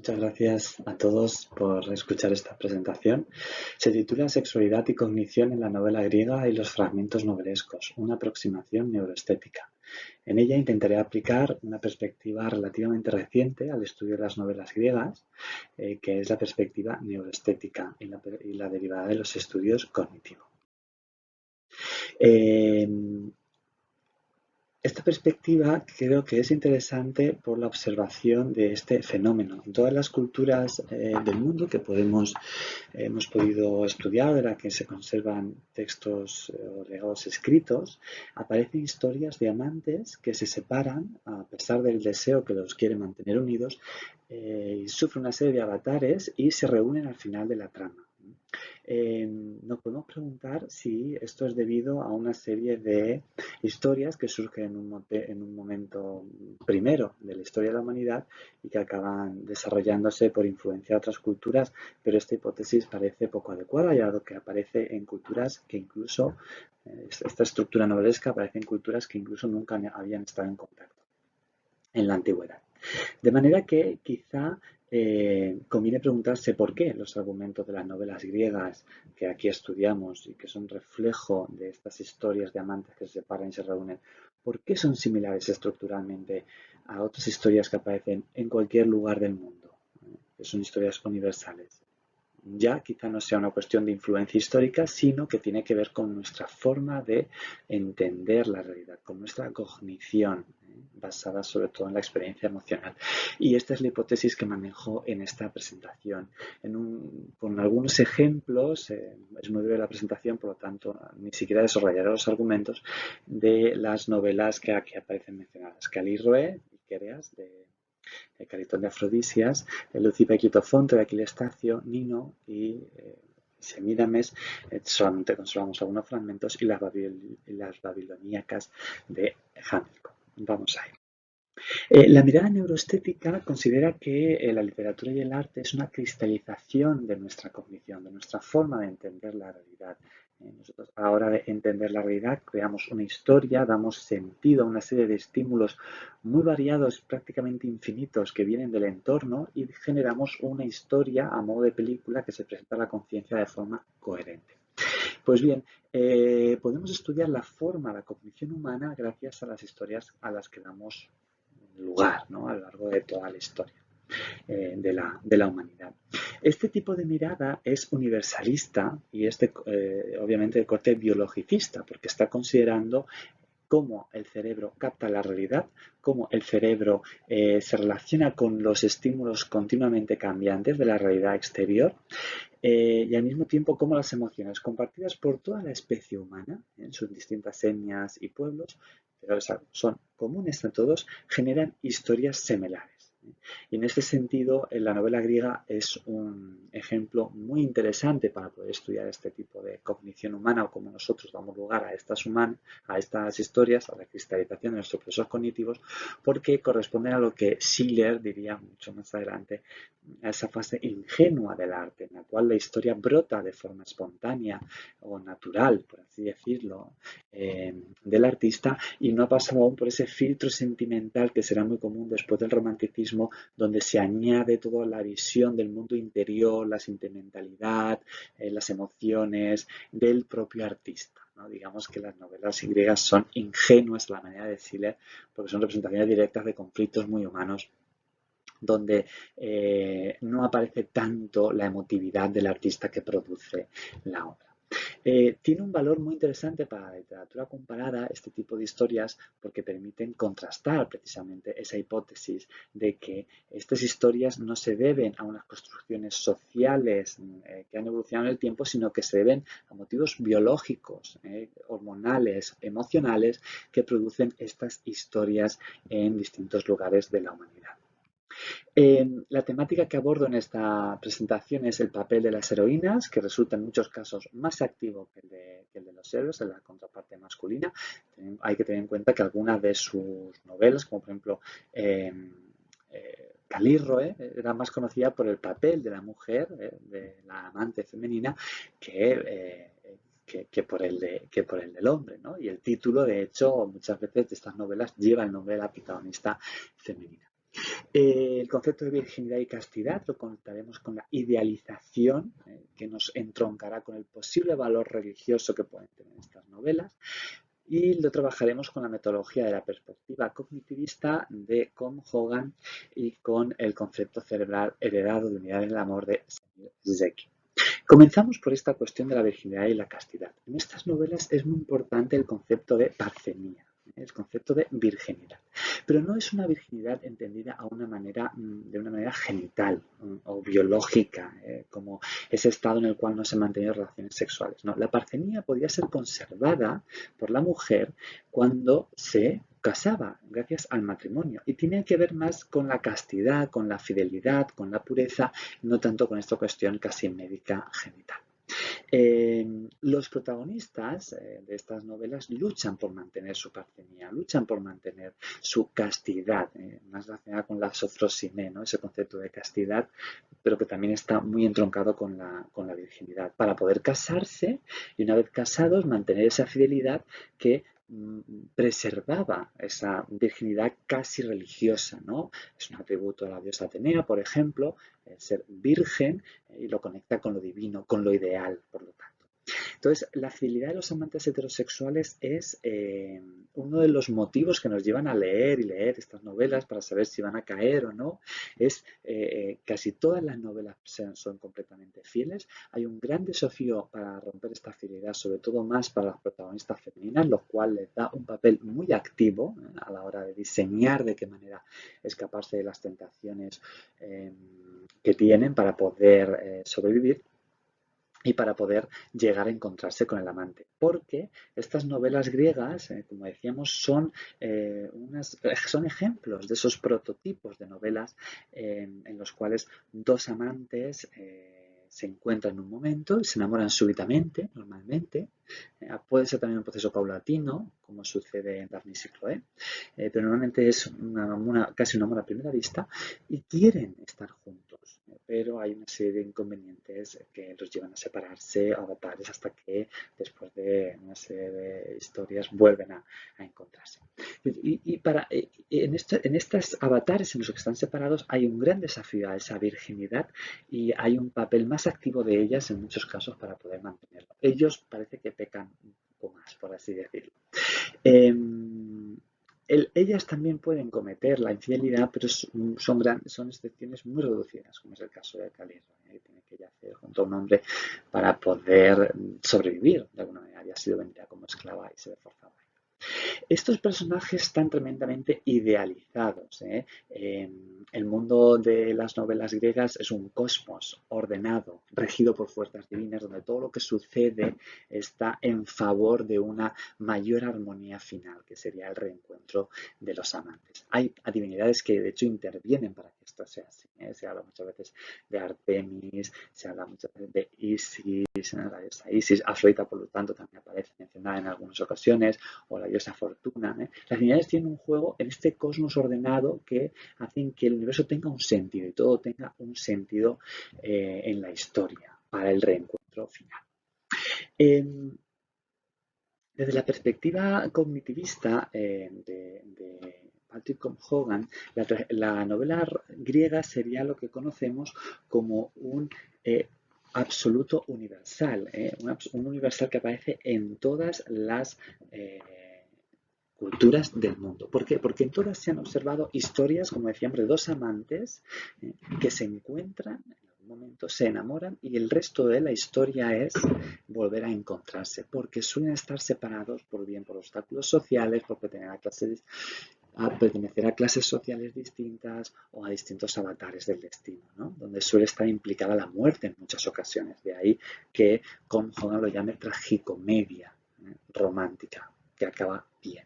Muchas gracias a todos por escuchar esta presentación. Se titula Sexualidad y cognición en la novela griega y los fragmentos novelescos, una aproximación neuroestética. En ella intentaré aplicar una perspectiva relativamente reciente al estudio de las novelas griegas, que es la perspectiva neuroestética y la derivada de los estudios cognitivos. Esta perspectiva creo que es interesante por la observación de este fenómeno. En todas las culturas del mundo que hemos podido estudiar, de las que se conservan textos o legados escritos, aparecen historias de amantes que se separan a pesar del deseo que los quiere mantener unidos y sufren una serie de avatares y se reúnen al final de la trama. Nos podemos preguntar si esto es debido a una serie de historias que surgen en un momento primero de la historia de la humanidad y que acaban desarrollándose por influencia de otras culturas, pero esta hipótesis parece poco adecuada, ya que aparece en culturas que incluso, esta estructura novelesca aparece en culturas que incluso nunca habían estado en contacto en la antigüedad. De manera que quizá conviene preguntarse por qué los argumentos de las novelas griegas que aquí estudiamos y que son reflejo de estas historias de amantes que se separan y se reúnen, ¿por qué son similares estructuralmente a otras historias que aparecen en cualquier lugar del mundo? Que son historias universales. Ya quizá no sea una cuestión de influencia histórica, sino que tiene que ver con nuestra forma de entender la realidad, con nuestra cognición, basada sobre todo en la experiencia emocional. Y esta es la hipótesis que manejo en esta presentación. Con algunos ejemplos, es muy breve la presentación, por lo tanto, ni siquiera desarrollaré los argumentos de las novelas que aquí aparecen mencionadas. Calíroe y Quereas, de Caritón de Afrodisias, Lucipe Quitofonte de Aquilestacio, Nino y Semírames, solamente conservamos algunos fragmentos, y las babiloníacas de Jánico. Vamos ahí. La mirada neuroestética considera que la literatura y el arte es una cristalización de nuestra cognición, de nuestra forma de entender la realidad. Nosotros, a la hora de entender la realidad, creamos una historia, damos sentido a una serie de estímulos muy variados, prácticamente infinitos, que vienen del entorno, y generamos una historia a modo de película que se presenta a la conciencia de forma coherente. Pues bien, podemos estudiar la forma, la cognición humana, gracias a las historias a las que damos lugar, ¿no?, a lo largo de toda la historia de la humanidad. Este tipo de mirada es universalista y es obviamente de corte biologicista, porque está considerando cómo el cerebro capta la realidad, cómo el cerebro se relaciona con los estímulos continuamente cambiantes de la realidad exterior, y al mismo tiempo cómo las emociones compartidas por toda la especie humana en sus distintas etnias y pueblos, pero son comunes a todos, generan historias similares. Y en este sentido, la novela griega es un ejemplo muy interesante para poder estudiar este tipo de cognición humana, o cómo nosotros damos lugar a estas historias, a la cristalización de nuestros procesos cognitivos, porque corresponden a lo que Schiller diría mucho más adelante, a esa fase ingenua del arte, en la cual la historia brota de forma espontánea o natural, por así decirlo, del artista, y no ha pasado aún por ese filtro sentimental que será muy común después del romanticismo, donde se añade toda la visión del mundo interior, la sentimentalidad, las emociones del propio artista, ¿no? Digamos que las novelas griegas son ingenuas a la manera de Schiller, porque son representaciones directas de conflictos muy humanos, donde no aparece tanto la emotividad del artista que produce la obra. Tiene un valor muy interesante para la literatura comparada este tipo de historias, porque permiten contrastar precisamente esa hipótesis de que estas historias no se deben a unas construcciones sociales que han evolucionado en el tiempo, sino que se deben a motivos biológicos, hormonales, emocionales, que producen estas historias en distintos lugares de la humanidad. La temática que abordo en esta presentación es el papel de las heroínas, que resulta en muchos casos más activo que el de los héroes, en la contraparte masculina. Hay que tener en cuenta que algunas de sus novelas, como por ejemplo Calíroe, era más conocida por el papel de la mujer, de la amante femenina, que por el del hombre, ¿no? Y el título, de hecho, muchas veces de estas novelas lleva el nombre de la protagonista femenina. El concepto de virginidad y castidad lo contaremos con la idealización, que nos entroncará con el posible valor religioso que pueden tener estas novelas. Y lo trabajaremos con la metodología de la perspectiva cognitivista de Com Hogan y con el concepto cerebral heredado de unidad en el amor de Samuel Zeki. Comenzamos por esta cuestión de la virginidad y la castidad. En estas novelas es muy importante el concepto de parcenía, el concepto de virginidad. Pero no es una virginidad entendida de una manera genital o biológica, como ese estado en el cual no se han mantenido relaciones sexuales. No, la parcenía podía ser conservada por la mujer cuando se casaba gracias al matrimonio y tiene que ver más con la castidad, con la fidelidad, con la pureza, no tanto con esta cuestión casi médica genital. Los protagonistas de estas novelas luchan por mantener su parcenía, luchan por mantener su castidad, más relacionada con la sofrosine, ¿no? Ese concepto de castidad, pero que también está muy entroncado con la virginidad, para poder casarse y una vez casados mantener esa fidelidad que preservaba esa virginidad casi religiosa, ¿no? Es un atributo de la diosa Atenea, por ejemplo, el ser virgen, y lo conecta con lo divino, con lo ideal, por lo tanto. Entonces, la fidelidad de los amantes heterosexuales es uno de los motivos que nos llevan a leer y leer estas novelas para saber si van a caer o no. Casi todas las novelas son completamente fieles. Hay un gran desafío para romper esta fidelidad, sobre todo más para las protagonistas femeninas, lo cual les da un papel muy activo a la hora de diseñar de qué manera escaparse de las tentaciones que tienen para poder sobrevivir y para poder llegar a encontrarse con el amante. Porque estas novelas griegas, como decíamos, son ejemplos de esos prototipos de novelas en los cuales dos amantes se encuentran en un momento y se enamoran súbitamente, normalmente. Puede ser también un proceso paulatino, como sucede en Daphne y Chloe, pero normalmente es casi un amor a primera vista y quieren estar juntos, pero hay una serie de inconvenientes que los llevan a separarse, a avatares, hasta que después de una serie de historias vuelven a encontrarse. En estos avatares en los que están separados hay un gran desafío a esa virginidad y hay un papel más activo de ellas en muchos casos para poder mantenerlo. Ellos parece que pecan un poco más, por así decirlo. Ellas también pueden cometer la infidelidad, pero son excepciones muy reducidas, como es el caso de Calirro, que tiene que yacer junto a un hombre para poder sobrevivir de alguna manera. Había sido vendida como esclava y se ve forzada. Estos personajes están tremendamente idealizados. El mundo de las novelas griegas es un cosmos ordenado, regido por fuerzas divinas, donde todo lo que sucede está en favor de una mayor armonía final, que sería el reencuentro de los amantes. Hay divinidades que de hecho intervienen para que esto sea así. Se habla muchas veces de Artemis, se habla muchas veces de Isis, la diosa Isis. Afrodita, por lo tanto, también aparece mencionada en algunas ocasiones, o la diosa Fortuna. Las divinidades tienen un juego en este cosmos ordenado que hacen que el universo tenga un sentido y todo tenga un sentido en la historia para el reencuentro final. Desde la perspectiva cognitivista de Patrick Hogan, la novela griega sería lo que conocemos como un absoluto universal, un universal que aparece en todas las culturas del mundo. ¿Por qué? Porque en todas se han observado historias, como decíamos, de dos amantes que se encuentran, en algún momento se enamoran y el resto de la historia es volver a encontrarse, porque suelen estar separados por obstáculos sociales, por pertenecer a clases sociales distintas o a distintos avatares del destino, ¿no? Donde suele estar implicada la muerte en muchas ocasiones. De ahí que Com Hogan lo llame tragicomedia romántica, que acaba bien.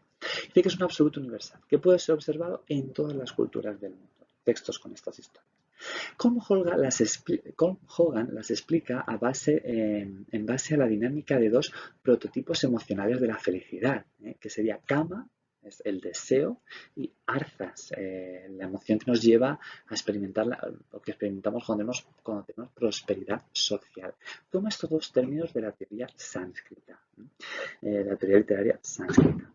Dice que es un absoluto universal, que puede ser observado en todas las culturas del mundo. Textos con estas historias. Com Hogan las explica en base a la dinámica de dos prototipos emocionales de la felicidad, que sería Kama, es el deseo, y Arthas, la emoción que nos lleva a experimentar lo que experimentamos cuando tenemos prosperidad social. Toma estos dos términos de la teoría sánscrita, la teoría literaria sánscrita.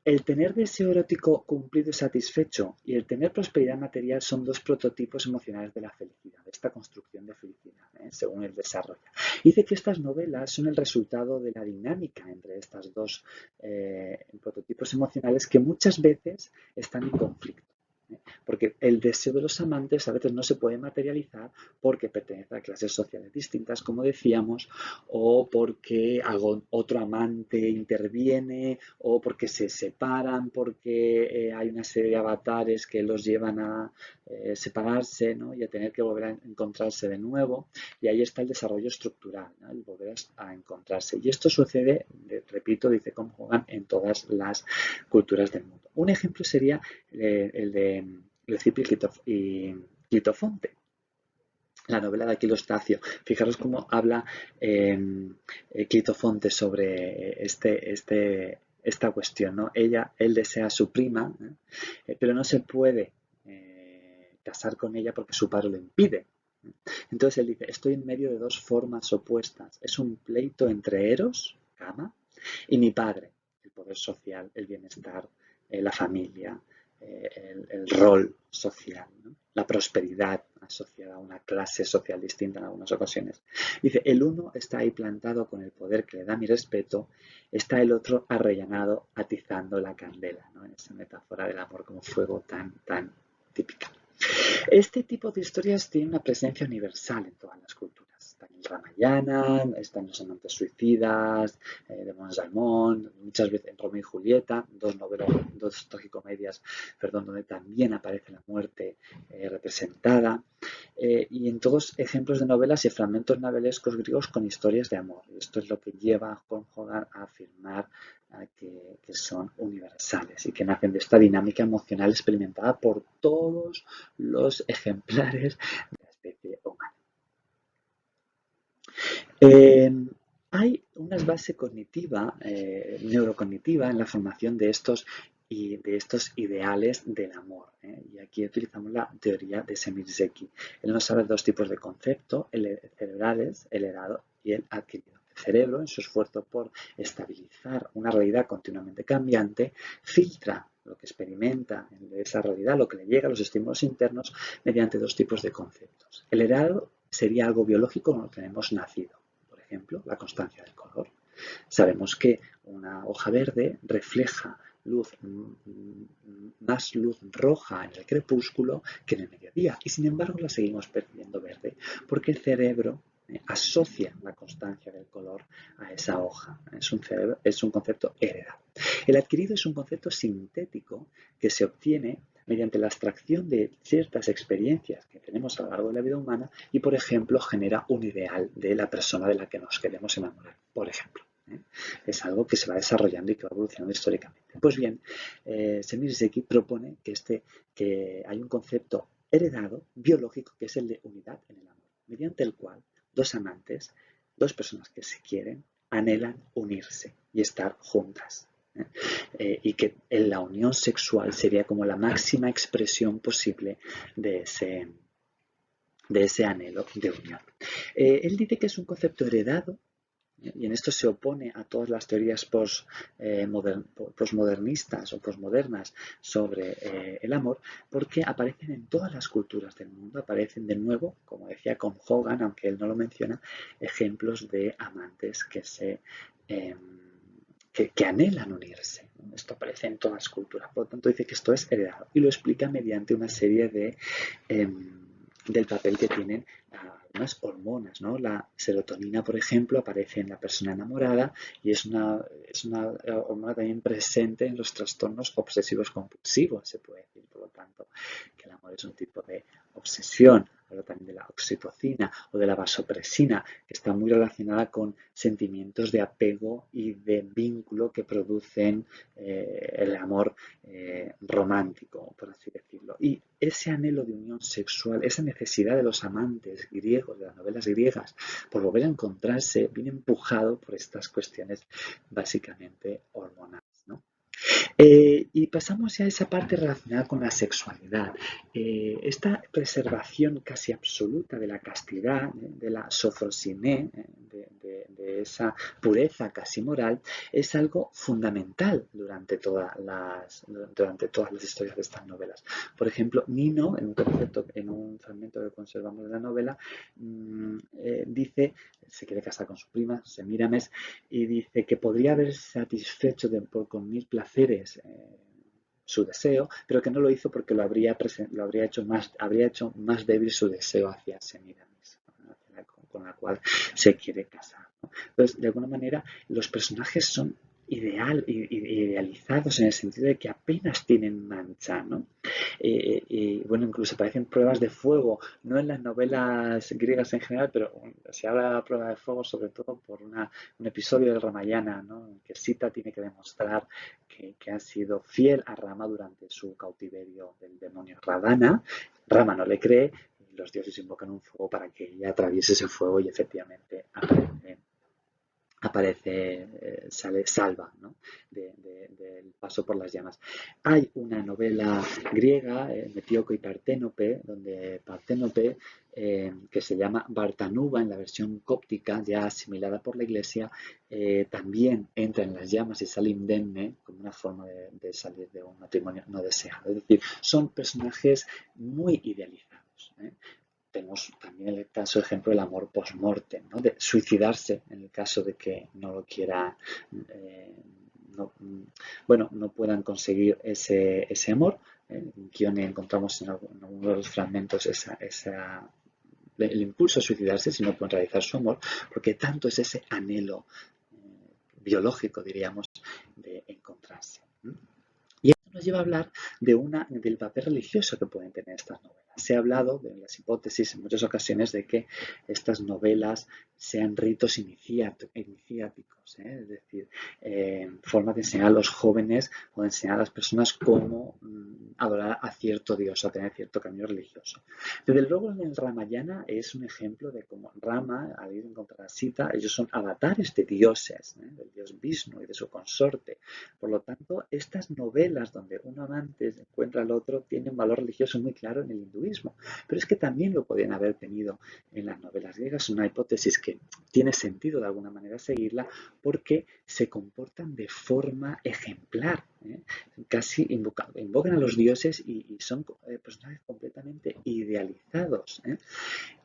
El tener deseo erótico cumplido y satisfecho y el tener prosperidad material son dos prototipos emocionales de la felicidad, de esta construcción de felicidad, según el desarrollo. Dice que estas novelas son el resultado de la dinámica entre estos dos prototipos emocionales que muchas veces están en conflicto. Porque el deseo de los amantes a veces no se puede materializar porque pertenece a clases sociales distintas, como decíamos, o porque otro amante interviene, o porque se separan, porque hay una serie de avatares que los llevan a separarse, ¿no? Y a tener que volver a encontrarse de nuevo. Y ahí está el desarrollo estructural, ¿no? El volver a encontrarse. Y esto sucede, repito, dice Tom Hogan, en todas las culturas del mundo. Un ejemplo sería el de Leucipo y Clitofonte, la novela de Aquilo Stacio. Fijaros cómo habla Clitofonte sobre esta cuestión, ¿no? Él desea a su prima, pero no se puede casar con ella porque su padre lo impide. Entonces él dice, estoy en medio de dos formas opuestas. Es un pleito entre Eros, cama, y mi padre, el poder social, el bienestar, la familia, el rol social, ¿no? La prosperidad asociada a una clase social distinta en algunas ocasiones. Dice, el uno está ahí plantado con el poder que le da mi respeto, está el otro arrellanado atizando la candela, ¿no? En esa metáfora del amor como fuego tan típica. Este tipo de historias tiene una presencia universal en todas las culturas. Está en el Ramayana, están los amantes suicidas, de Mons Salmón, muchas veces en Romeo y Julieta, dos tragicomedias, perdón, donde también aparece la muerte representada. Y en todos ejemplos de novelas y fragmentos novelescos griegos con historias de amor. Y esto es lo que lleva a Tom Hogan a afirmar que son universales y que nacen de esta dinámica emocional experimentada por todos los ejemplares de la especie humana. Hay una base cognitiva, neurocognitiva, en la formación de estos ideales del amor. Y aquí utilizamos la teoría de Semir-Zeki. Él nos habla de dos tipos de conceptos, el cerebrales, el heredado y el adquirido. El cerebro, en su esfuerzo por estabilizar una realidad continuamente cambiante, filtra lo que experimenta en esa realidad, lo que le llega a los estímulos internos, mediante dos tipos de conceptos. El heredado sería algo biológico con lo que hemos nacido. Por ejemplo, la constancia del color. Sabemos que una hoja verde refleja más luz roja en el crepúsculo que en el mediodía y sin embargo la seguimos percibiendo verde porque el cerebro asocia la constancia del color a esa hoja. Es un concepto heredado. El adquirido es un concepto sintético que se obtiene mediante la extracción de ciertas experiencias que tenemos a lo largo de la vida humana y, por ejemplo, genera un ideal de la persona de la que nos queremos enamorar, por ejemplo. Es algo que se va desarrollando y que va evolucionando históricamente. Pues bien, Semir-Zeki propone que hay un concepto heredado, biológico, que es el de unidad en el amor, mediante el cual dos amantes, dos personas que se quieren, anhelan unirse y estar juntas. Y que en la unión sexual sería como la máxima expresión posible de ese anhelo de unión. Él dice que es un concepto heredado y en esto se opone a todas las teorías posmodernistas o posmodernas sobre el amor, porque aparecen en todas las culturas del mundo, aparecen de nuevo, como decía con Hogan, aunque él no lo menciona, ejemplos de amantes que anhelan unirse. Esto aparece en todas las culturas, por lo tanto dice que esto es heredado y lo explica mediante una serie del papel que tienen algunas hormonas, ¿no? La serotonina, por ejemplo, aparece en la persona enamorada y es una hormona también presente en los trastornos obsesivos compulsivos, se puede decir, por lo tanto, que el amor es un tipo de obsesión. Hablo también de la oxitocina o de la vasopresina, que está muy relacionada con sentimientos de apego y de vínculo que producen el amor romántico, por así decirlo. Y ese anhelo de unión sexual, esa necesidad de los amantes griegos, de las novelas griegas, por volver a encontrarse, viene empujado por estas cuestiones básicamente hormonales, ¿no? Y pasamos ya a esa parte relacionada con la sexualidad. Esta preservación casi absoluta de la castidad, de la sofrosiné, de de esa pureza casi moral, es algo fundamental durante todas las historias de estas novelas. Por ejemplo, Nino, en un fragmento que conservamos de la novela, dice, se quiere casar con su prima, Semíramis, y dice que podría haber satisfecho con mil placeres su deseo, pero que no lo hizo porque habría hecho más débil su deseo hacia Semíramis, con la cual se quiere casar, ¿no? Entonces, de alguna manera, los personajes son idealizados en el sentido de que apenas tienen mancha, ¿no? Y bueno, incluso aparecen pruebas de fuego, no en las novelas griegas en general, pero se habla de prueba de fuego sobre todo por un episodio del Ramayana, ¿no? En que Sita tiene que demostrar que ha sido fiel a Rama durante su cautiverio del demonio Ravana. Rama no le cree y los dioses invocan un fuego para que ella atraviese ese fuego y efectivamente sale salva, ¿no? del paso por las llamas. Hay una novela griega, Metíoco y Parténope, donde Parténope, que se llama Bartanuba en la versión cóptica, ya asimilada por la Iglesia, también entra en las llamas y sale indemne como una forma de salir de un matrimonio no deseado. Es decir, son personajes muy idealizados, ¿eh? Tenemos también el caso, ejemplo, del amor post-mortem, ¿no? De suicidarse en el caso de que no lo quiera, no puedan conseguir ese amor. En Kione encontramos en algunos de los fragmentos el impulso a suicidarse si no pueden realizar su amor, porque tanto es ese anhelo biológico, diríamos, de encontrarse. Y esto nos lleva a hablar del papel religioso que pueden tener estas novelas. Se ha hablado de las hipótesis en muchas ocasiones de que estas novelas sean ritos iniciáticos, es decir, formas de enseñar a los jóvenes o de enseñar a las personas cómo adorar a cierto dios, a tener cierto camino religioso. Desde luego en el Ramayana es un ejemplo de cómo Rama, al ir a encontrar a Sita, ellos son avatares de dioses, del dios Vishnu y de su consorte. Por lo tanto, estas novelas donde un amante encuentra al otro tienen un valor religioso muy claro en el hinduismo, pero es que también lo podrían haber tenido en las novelas griegas. Es una hipótesis que tiene sentido de alguna manera seguirla porque se comportan de forma ejemplar, casi invocan a los dioses y son personajes completamente idealizados.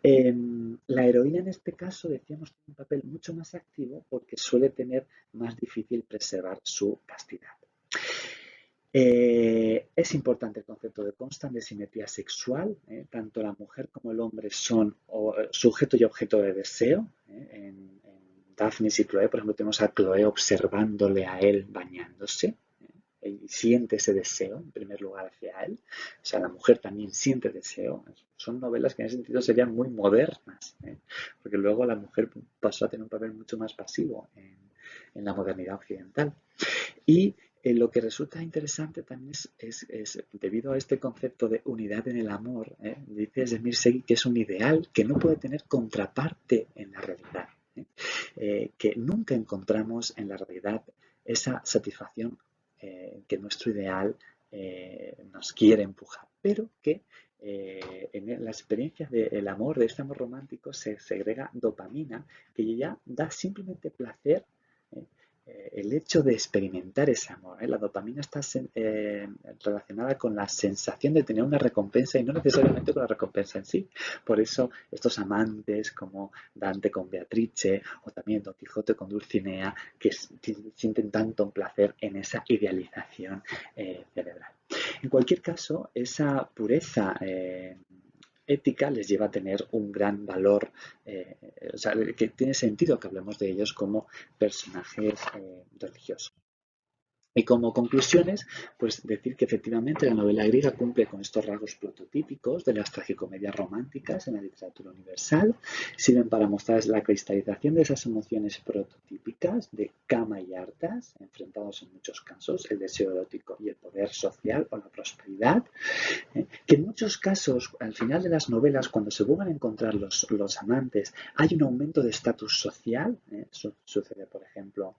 La heroína en este caso, decíamos, tiene un papel mucho más activo porque suele tener más difícil preservar su castidad. Es importante el concepto de constante simetría sexual. Tanto la mujer como el hombre son sujeto y objeto de deseo. En Daphnis y Chloe, por ejemplo, tenemos a Chloe observándole a él bañándose. Y siente ese deseo, en primer lugar, hacia él. O sea, la mujer también siente deseo. Son novelas que en ese sentido serían muy modernas, porque luego la mujer pasó a tener un papel mucho más pasivo en la modernidad occidental. Y lo que resulta interesante también es debido a este concepto de unidad en el amor, dice Zemir Segui que es un ideal que no puede tener contraparte en la realidad, que nunca encontramos en la realidad esa satisfacción que nuestro ideal nos quiere empujar, pero que en las experiencias del amor, de este amor romántico, se segrega dopamina que ya da simplemente placer. El hecho de experimentar ese amor. La dopamina está relacionada con la sensación de tener una recompensa y no necesariamente con la recompensa en sí. Por eso estos amantes como Dante con Beatrice o también Don Quijote con Dulcinea que sienten tanto placer en esa idealización cerebral. En cualquier caso, esa pureza ética les lleva a tener un gran valor, o sea, que tiene sentido que hablemos de ellos como personajes religiosos. Y como conclusiones, pues decir que efectivamente la novela griega cumple con estos rasgos prototípicos de las tragicomedias románticas en la literatura universal, sirven para mostrar la cristalización de esas emociones prototípicas de Kama y Artas, enfrentados en muchos casos, el deseo erótico y el poder social o la prosperidad, que en muchos casos, al final de las novelas, cuando se vuelvan a encontrar los amantes, hay un aumento de estatus social. Sucede, por ejemplo,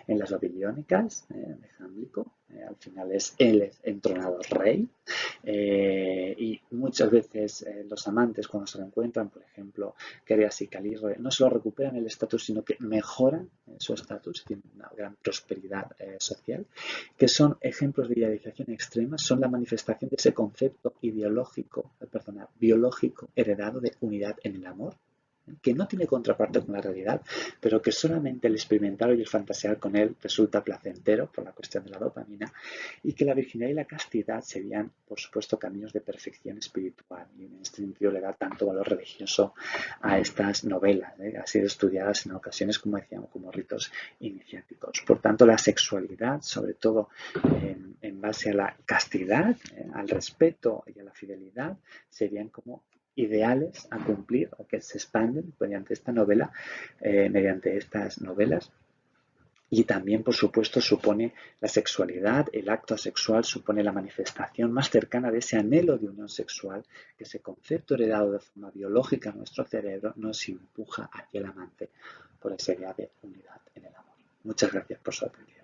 En las babilónicas de Jámblico, al final él es entronado rey, y muchas veces los amantes cuando se lo encuentran, por ejemplo, Querias y Calirre, no solo recuperan el estatus, sino que mejoran su estatus, tienen una gran prosperidad social, que son ejemplos de idealización extrema, son la manifestación de ese concepto biológico heredado de unidad en el amor, que no tiene contraparte con la realidad, pero que solamente el experimentar y el fantasear con él resulta placentero por la cuestión de la dopamina, y que la virginidad y la castidad serían, por supuesto, caminos de perfección espiritual, y en este sentido le da tanto valor religioso a estas novelas, han sido estudiadas en ocasiones, como decíamos, como ritos iniciáticos. Por tanto, la sexualidad, sobre todo en base a la castidad, al respeto y a la fidelidad, serían como ideales a cumplir o que se expanden mediante esta novela, mediante estas novelas. Y también, por supuesto, supone la sexualidad, el acto sexual supone la manifestación más cercana de ese anhelo de unión sexual, que ese concepto heredado de forma biológica en nuestro cerebro nos empuja hacia el amante por esa idea de unidad en el amor. Muchas gracias por su atención.